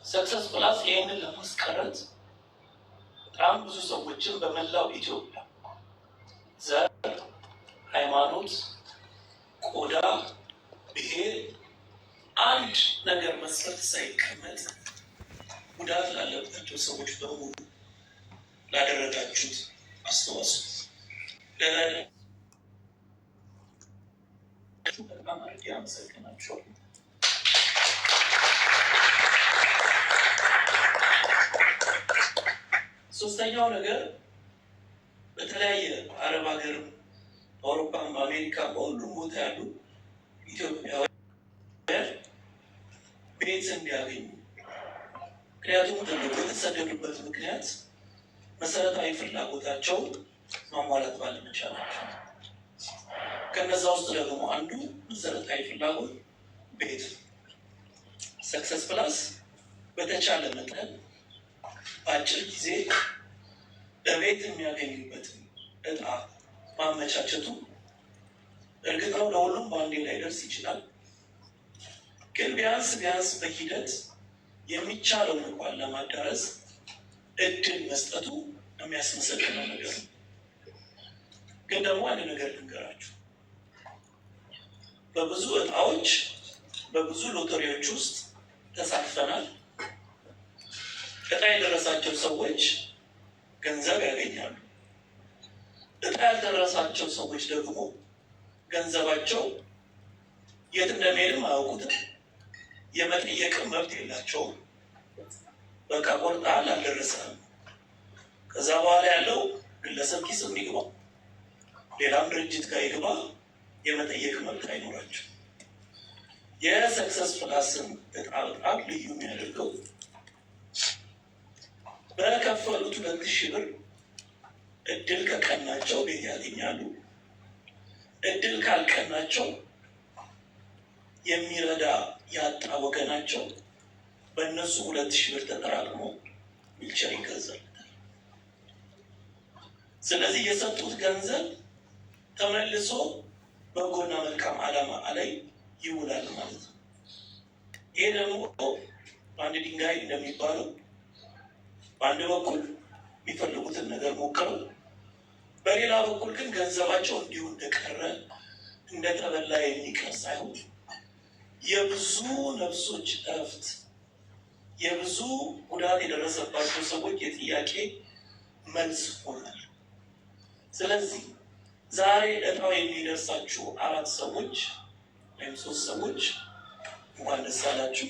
ሰክሰስ ፕላስ ይህንን ለማስቀረት በጣም ብዙ ሰዎችን በመላው ኢትዮጵያ ዘር፣ ሃይማኖት፣ ቆዳ፣ ብሔር አንድ ነገር መስፈርት ሳይቀመጥ ጉዳት ላለባቸው ሰዎች በሙሉ ላደረጋችሁት አስተዋጽኦ በጣም አድርጌ አመሰግናችኋለሁ። ሶስተኛው ነገር በተለያየ አረብ ሀገርም አውሮፓም በአሜሪካም በሁሉም ቦታ ያሉ ኢትዮጵያውያን ቤት እንዲያገኙ፣ ምክንያቱም የተሰደዱበት ምክንያት መሰረታዊ ፍላጎታቸው ማሟላት ባለመቻላቸው፣ ከነዛ ውስጥ ደግሞ አንዱ መሰረታዊ ፍላጎት ቤት። ሰክሰስ ፕላስ በተቻለ መጠን በአጭር ጊዜ በቤት የሚያገኙበትን እጣ ማመቻቸቱ፣ እርግጥ ነው ለሁሉም በአንዴ ላይደርስ ይችላል፣ ግን ቢያንስ በሂደት የሚቻለውን እንኳን ለማዳረስ እድል መስጠቱ የሚያስመሰግነው ነገር ነው። ግን ደግሞ አንድ ነገር ልንገራችሁ፣ በብዙ እጣዎች በብዙ ሎተሪዎች ውስጥ ተሳትፈናል። እጣ የደረሳቸው ሰዎች ገንዘብ ያገኛሉ። እጣ ያልደረሳቸው ሰዎች ደግሞ ገንዘባቸው የት እንደሚሄድም አያውቁትም። የመጠየቅም መብት የላቸውም። በቃ ቆርጠሃል፣ አልደረሰም። ከዛ በኋላ ያለው ግለሰብ ኪስ ይግባ፣ ሌላም ድርጅት ጋር ይግባ፣ የመጠየቅ መብት አይኖራቸው። የሰክሰስ ፕላስን እጣ በጣም ልዩ የሚያደርገው በከፈሉት 2000 ብር እድል ከቀናቸው ቤት ያገኛሉ። እድል ካልቀናቸው የሚረዳ ያጣ ወገናቸው በእነሱ 2000 ብር ተጠራቅሞ ዊልቸር ይገዛልታል። ስለዚህ የሰጡት ገንዘብ ተመልሶ በጎና መልካም ዓላማ ላይ ይውላል ማለት ነው። ይሄ ደግሞ በአንድ ድንጋይ እንደሚባለው በአንድ በኩል የሚፈልጉትን ነገር ሞክረው፣ በሌላ በኩል ግን ገንዘባቸው እንዲሁ እንደቀረ እንደተበላ የሚቀር ሳይሆን የብዙ ነፍሶች እረፍት፣ የብዙ ጉዳት የደረሰባቸው ሰዎች የጥያቄ መልስ ሆናል። ስለዚህ ዛሬ እጣው የሚደርሳችሁ 4 ሰዎች ወይም 3 ሰዎች እንኳን ደስ አላችሁ።